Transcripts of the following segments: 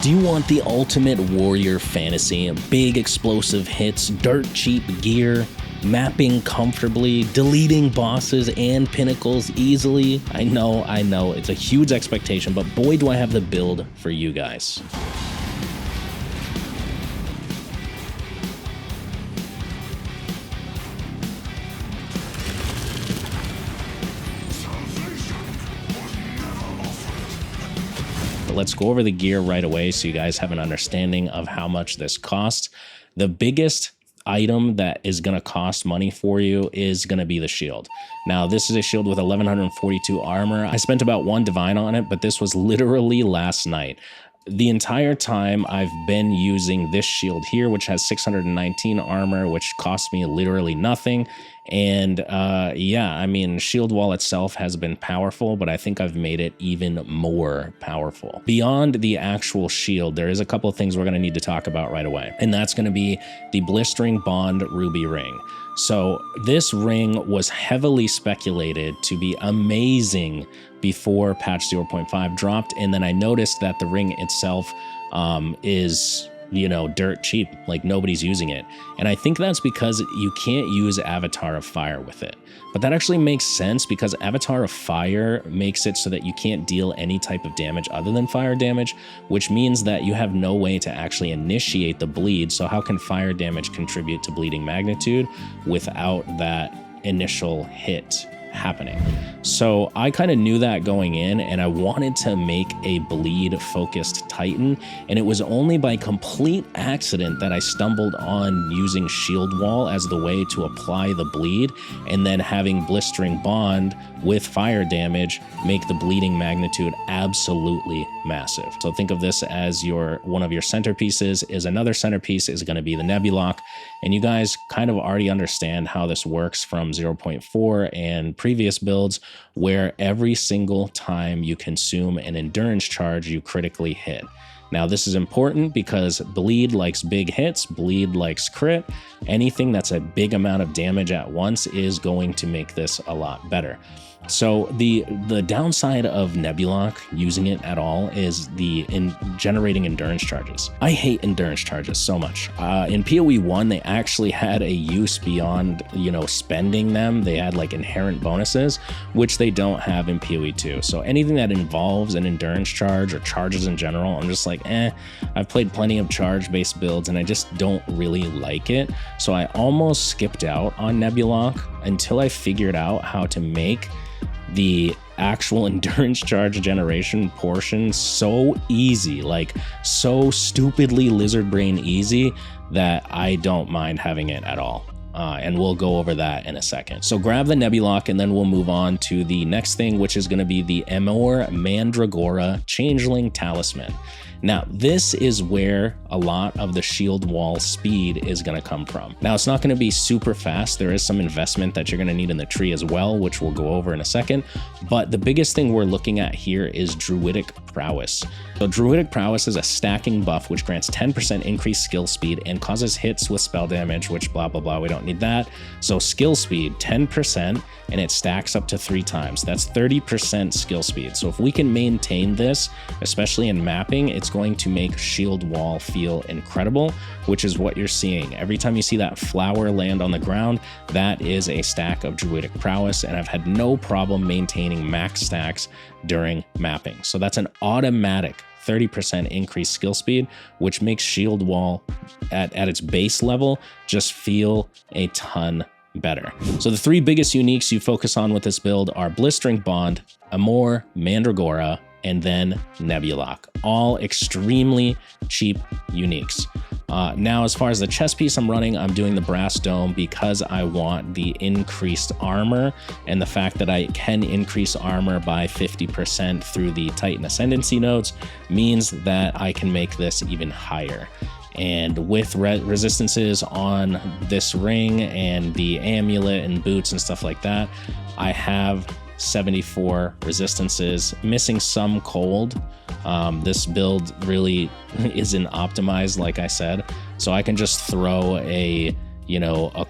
Do you want the ultimate warrior fantasy? Big explosive hits, dirt cheap gear, mapping comfortably, deleting bosses and pinnacles easily? I know, it's a huge expectation, but boy do I have the build for you guys. Let's go over the gear right away so you guys have an understanding of how much this costs. The biggest item that is going to cost money for you is going to be the shield. Now, this is a shield with 1142 armor. I spent about 1 divine on it, but this was literally last night. The entire time I've been using this shield here, which has 619 armor, which cost me literally nothing. And yeah, I mean, shield wall itself has been powerful, but I think I've made it even more powerful. Beyond the actual shield, there is a couple of things we're going to need to talk about right away. And that's going to be the blistering bond ruby ring. So this ring was heavily speculated to be amazing before patch 0.5 dropped, and then I noticed that the ring itself is, you know, dirt cheap, like nobody's using it. And I think that's because you can't use Avatar of Fire with it. But that actually makes sense because Avatar of Fire makes it so that you can't deal any type of damage other than fire damage, which means that you have no way to actually initiate the bleed. So how can fire damage contribute to bleeding magnitude without that initial hit happening? So I kind of knew that going in, and I wanted to make a bleed focused Titan, and it was only by complete accident that I stumbled on using shield wall as the way to apply the bleed, and then having blistering bond with fire damage make the bleeding magnitude absolutely massive. So think of this as one of your centerpieces. Is another centerpiece is going to be the Nebulok, and you guys kind of already understand how this works from 0.4 and previous builds, where every single time you consume an endurance charge, you critically hit. Now, this is important because bleed likes big hits, bleed likes crit. Anything that's a big amount of damage at once is going to make this a lot better. So the downside of Nebulok using it at all is generating endurance charges. I hate endurance charges so much. In PoE1, they actually had a use beyond, you know, spending them. They had like inherent bonuses, which they don't have in PoE2. So anything that involves an endurance charge or charges in general, I'm just like, I've played plenty of charge-based builds and I just don't really like it. So I almost skipped out on Nebulok until I figured out how to make the actual endurance charge generation portion so easy, like so stupidly lizard brain easy, that I don't mind having it at all. And we'll go over that in a second. So grab the Nebulok and then we'll move on to the next thing, which is going to be the Amor Mandragora Changeling Talisman. Now, this is where a lot of the shield wall speed is going to come from. Now, it's not going to be super fast. There is some investment that you're going to need in the tree as well, which we'll go over in a second. But the biggest thing we're looking at here is Druidic Prowess. So Druidic Prowess is a stacking buff, which grants 10% increased skill speed and causes hits with spell damage, which blah, blah, blah. We don't need that. So skill speed, 10%, and it stacks up to 3 times. That's 30% skill speed. So if we can maintain this, especially in mapping, it's going to make shield wall feel incredible, which is what you're seeing. Every time you see that flower land on the ground, that is a stack of Druidic Prowess, and I've had no problem maintaining max stacks during mapping. So that's an automatic 30% increased skill speed, which makes shield wall at its base level just feel a ton better. So the 3 biggest uniques you focus on with this build are Blistering Bond, Amor Mandragora, and then Nebulok, all extremely cheap uniques. Now, as far as the chest piece I'm running, I'm doing the brass dome because I want the increased armor, and the fact that I can increase armor by 50% through the Titan Ascendancy nodes means that I can make this even higher. And with resistances on this ring and the amulet and boots and stuff like that, I have 74 resistances, missing some cold. This build really isn't optimized, like I said, so I can just throw a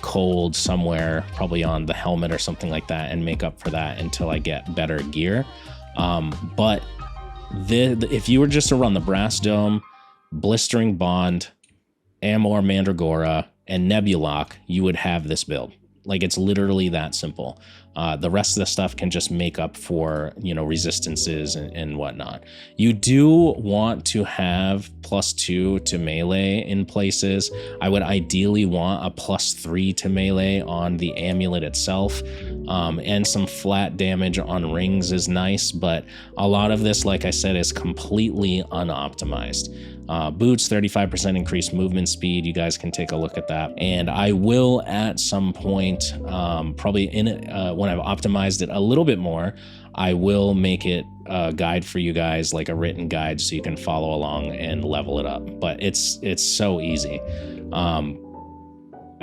cold somewhere, probably on the helmet or something like that, and make up for that until I get better gear. But if you were just to run the brass dome, Blistering Bond, Amor Mandragora, and Nebulok, you would have this build. Like, it's literally that simple. The rest of the stuff can just make up for, you know, resistances and whatnot. You do want to have +2 to melee in places. I would ideally want a +3 to melee on the amulet itself, and some flat damage on rings is nice, but a lot of this, like I said, is completely unoptimized. Boots, 35% increased movement speed. You guys can take a look at that. And I will at some point, probably when I've optimized it a little bit more, I will make it a guide for you guys, like a written guide, so you can follow along and level it up. But it's so easy.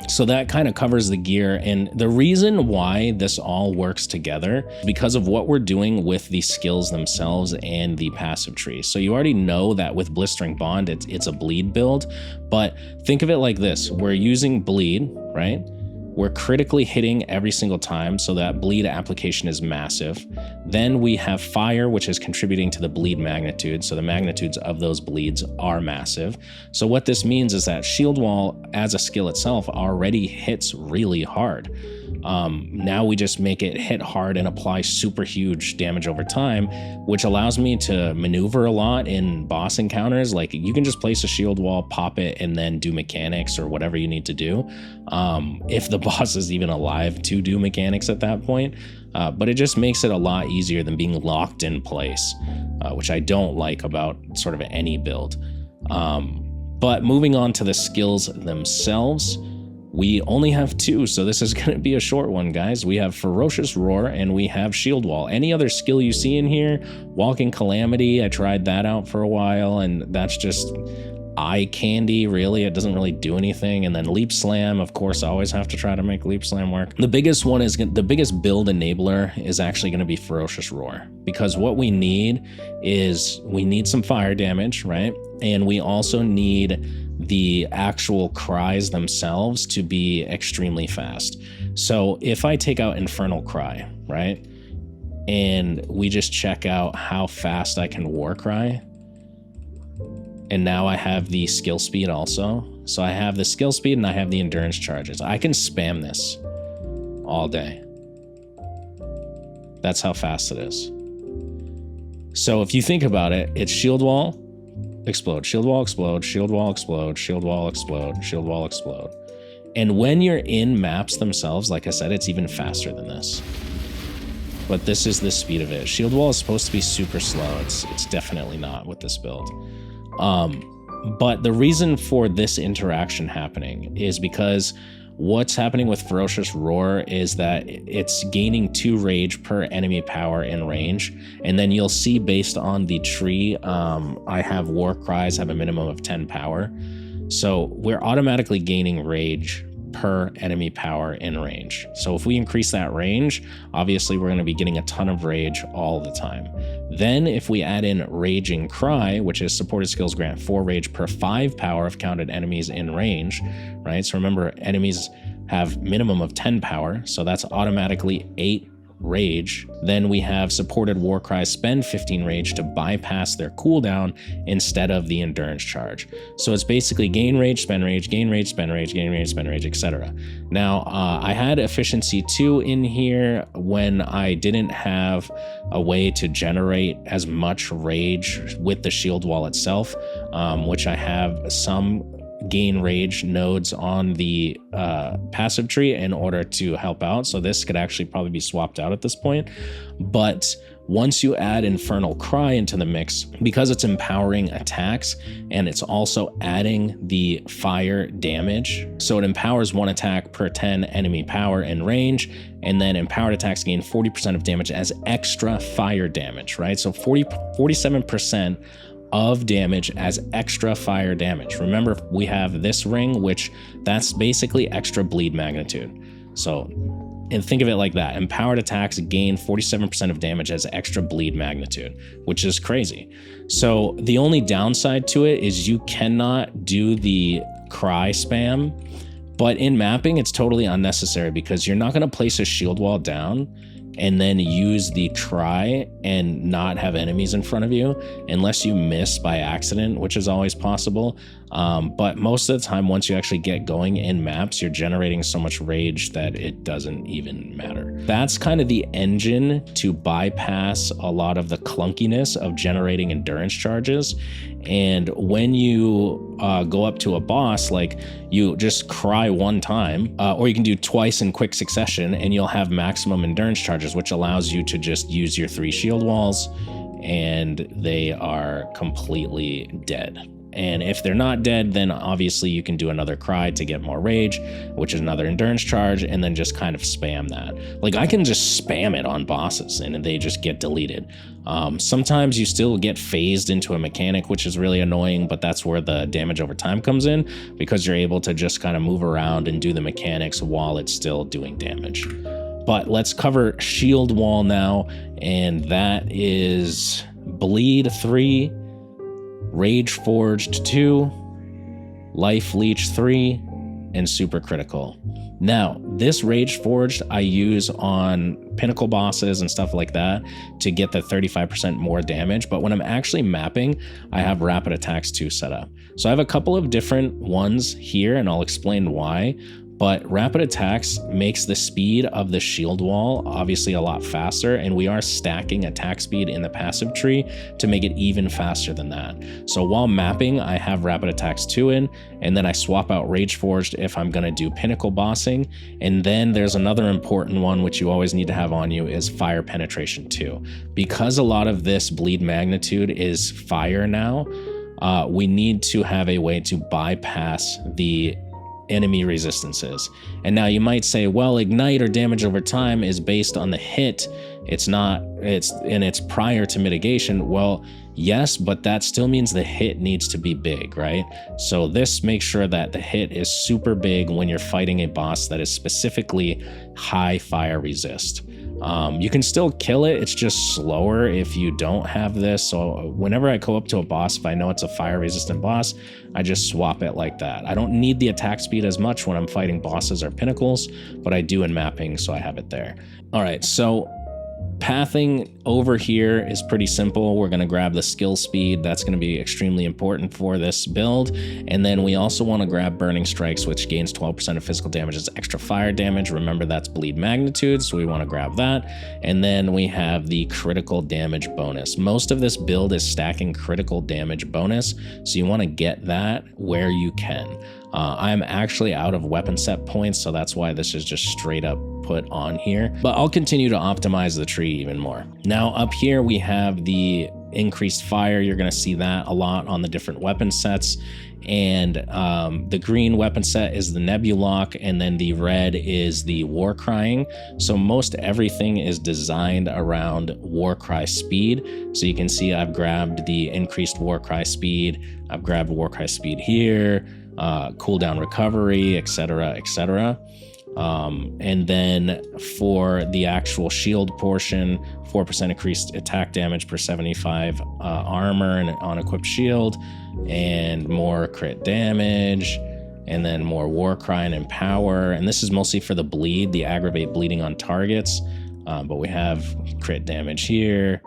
So that kind of covers the gear. And the reason why this all works together is because of what we're doing with the skills themselves and the passive tree. So you already know that with Blistering Bond, it's a bleed build, but think of it like this. We're using bleed, right? We're critically hitting every single time, so that bleed application is massive. Then we have fire, which is contributing to the bleed magnitude, so the magnitudes of those bleeds are massive. So what this means is that Shield Wall as a skill itself already hits really hard. Now we just make it hit hard and apply super huge damage over time, which allows me to maneuver a lot in boss encounters. Like, you can just place a shield wall, pop it, and then do mechanics or whatever you need to do. If the boss is even alive to do mechanics at that point. But it just makes it a lot easier than being locked in place, which I don't like about sort of any build. But moving on to the skills themselves, we only have 2, so this is going to be a short one, guys. We have Ferocious Roar and we have Shield Wall. Any other skill you see in here, Walking Calamity, I tried that out for a while, and that's just eye candy, really. It doesn't really do anything. And then Leap Slam, of course, I always have to try to make Leap Slam work. The biggest one is, the biggest build enabler is actually going to be Ferocious Roar, because what we need is, we need some fire damage, right? And we also need the actual cries themselves to be extremely fast. So if I take out Infernal Cry, right, and we just check out how fast I can War Cry, and now I have the skill speed also. So I have the skill speed and I have the endurance charges. I can spam this all day. That's how fast it is. So if you think about it, it's Shield Wall, explode, Shield Wall, explode, Shield Wall, explode, Shield Wall, explode, Shield Wall, explode. And when you're in maps themselves, like I said, it's even faster than this. But this is the speed of it. Shield Wall is supposed to be super slow. It's definitely not with this build. But the reason for this interaction happening is because what's happening with Ferocious Roar is that it's gaining 2 rage per enemy power in range. And then you'll see, based on the tree, I have War Cries have a minimum of 10 power. So we're automatically gaining rage per enemy power in range. So if we increase that range, obviously we're going to be getting a ton of rage all the time. Then if we add in Raging Cry, which is supported skills grant 4 rage per 5 power of counted enemies in range, right? So remember, enemies have minimum of 10 power, so that's automatically 8 rage. Then we have supported War Cry spend 15 rage to bypass their cooldown instead of the endurance charge. So it's basically gain rage, spend rage, gain rage, spend rage, gain rage, spend rage, etc. Now, I had efficiency 2 in here when I didn't have a way to generate as much rage with the shield wall itself, which I have some gain rage nodes on the passive tree in order to help out. So this could actually probably be swapped out at this point. But once you add Infernal Cry into the mix, because it's empowering attacks and it's also adding the fire damage, so it empowers 1 attack per 10 enemy power in range, and then empowered attacks gain 40% of damage as extra fire damage, right? So 47% of damage as extra fire damage. Remember, we have this ring, which that's basically extra bleed magnitude. So, and think of it like that. Empowered attacks gain 47% of damage as extra bleed magnitude, which is crazy. So the only downside to it is you cannot do the cry spam, but in mapping, it's totally unnecessary because you're not going to place a shield wall down and then use the cry and not have enemies in front of you, unless you miss by accident, which is always possible. But most of the time, once you actually get going in maps, you're generating so much rage that it doesn't even matter. That's kind of the engine to bypass a lot of the clunkiness of generating endurance charges. And when you go up to a boss, like, you just cry one time, or you can do twice in quick succession, and you'll have maximum endurance charges, which allows you to just use your 3 shield walls, and they are completely dead. And if they're not dead, then obviously you can do another cry to get more rage, which is another endurance charge, and then just kind of spam that. Like, I can just spam it on bosses and they just get deleted. Sometimes you still get phased into a mechanic, which is really annoying, but that's where the damage over time comes in, because you're able to just kind of move around and do the mechanics while it's still doing damage. But let's cover shield wall now, and that is bleed 3, Rage Forged 2, Life Leech 3, and Super Critical. Now, this Rage Forged I use on pinnacle bosses and stuff like that to get the 35% more damage, but when I'm actually mapping, I have Rapid Attacks 2 set up. So I have a couple of different ones here, and I'll explain why. But Rapid Attacks makes the speed of the shield wall obviously a lot faster, and we are stacking attack speed in the passive tree to make it even faster than that. So while mapping, I have Rapid Attacks 2 in, and then I swap out Rage Forged if I'm gonna do pinnacle bossing. And then there's another important one which you always need to have on you is Fire Penetration 2. Because a lot of this bleed magnitude is fire now, we need to have a way to bypass the enemy resistances. And now you might say, well, ignite or damage over time is based on the hit. It's prior to mitigation. Well, yes, but that still means the hit needs to be big, right? So this makes sure that the hit is super big when you're fighting a boss that is specifically high fire resist. You can still kill it, it's just slower if you don't have this. So whenever I go up to a boss, if I know it's a fire resistant boss, I just swap it like that. I don't need the attack speed as much when I'm fighting bosses or pinnacles, but I do in mapping, so I have it there. All right, so pathing over here is pretty simple. We're going to grab the skill speed. That's going to be extremely important for this build. And then we also want to grab Burning Strikes, which gains 12% of physical damage as extra fire damage. Remember, that's bleed magnitude, so we want to grab that. And then we have the critical damage bonus. Most of this build is stacking critical damage bonus, so you want to get that where you can. I'm actually out of weapon set points, so that's why this is just straight up put on here, but I'll continue to optimize the tree even more. Now up here we have the increased fire. You're going to see that a lot on the different weapon sets, and the green weapon set is the Nebulock, and then the red is the War Crying. So most everything is designed around War Cry speed. So you can see I've grabbed the increased War Cry speed, I've grabbed War Cry speed here, cooldown recovery, etc., etc. And then for the actual shield portion, 4% increased attack damage per 75 armor and on equipped shield, and more crit damage, and then more War Cry and Empower. And this is mostly for the bleed, the aggravate bleeding on targets, but we have crit damage here.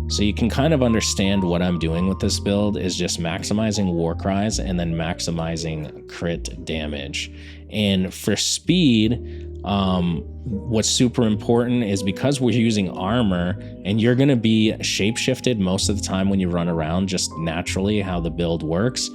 So you can kind of understand what I'm doing with this build is just maximizing War Cries and then maximizing crit damage. And for speed, what's super important is because we're using armor and you're going to be shapeshifted most of the time when you run around, just naturally how the build works.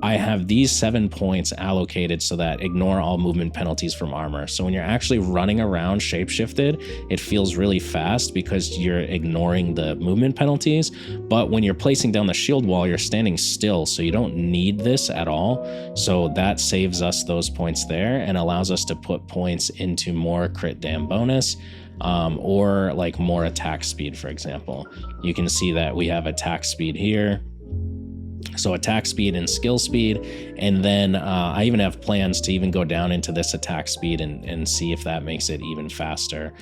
I have these 7 points allocated so that ignore all movement penalties from armor. So when you're actually running around shapeshifted, it feels really fast because you're ignoring the movement penalties. But when you're placing down the shield wall, you're standing still, so you don't need this at all. So that saves us those points there and allows us to put points into more crit dam bonus, or like more attack speed, for example. You can see that we have attack speed here. So attack speed and skill speed, and then I even have plans to even go down into this attack speed and see if that makes it even faster.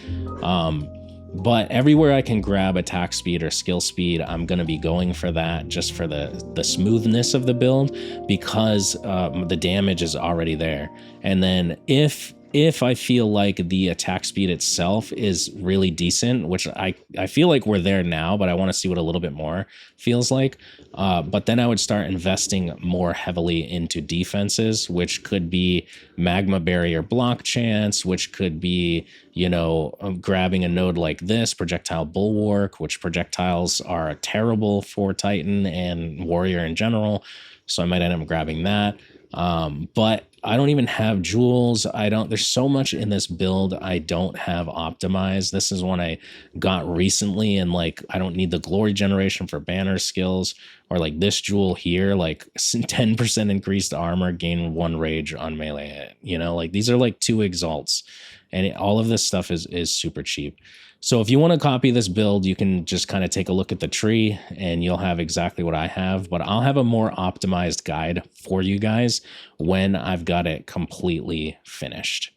But everywhere I can grab attack speed or skill speed, I'm going to be going for that, just for the smoothness of the build, because the damage is already there. And then if if I feel like the attack speed itself is really decent, which I feel like we're there now, but I want to see what a little bit more feels like. But then I would start investing more heavily into defenses, which could be magma barrier block chance, which could be, you know, grabbing a node like this, projectile bulwark, which projectiles are terrible for Titan and warrior in general. So I might end up grabbing that. But I don't even have jewels. There's so much in this build I don't have optimized. This is one I got recently, and like I don't need the glory generation for banner skills, or like this jewel here, like 10% increased armor, gain 1 rage on melee hit. You know, like these are like 2 exalts, and all of this stuff is super cheap. So if you want to copy this build, you can just kind of take a look at the tree and you'll have exactly what I have, but I'll have a more optimized guide for you guys when I've got it completely finished.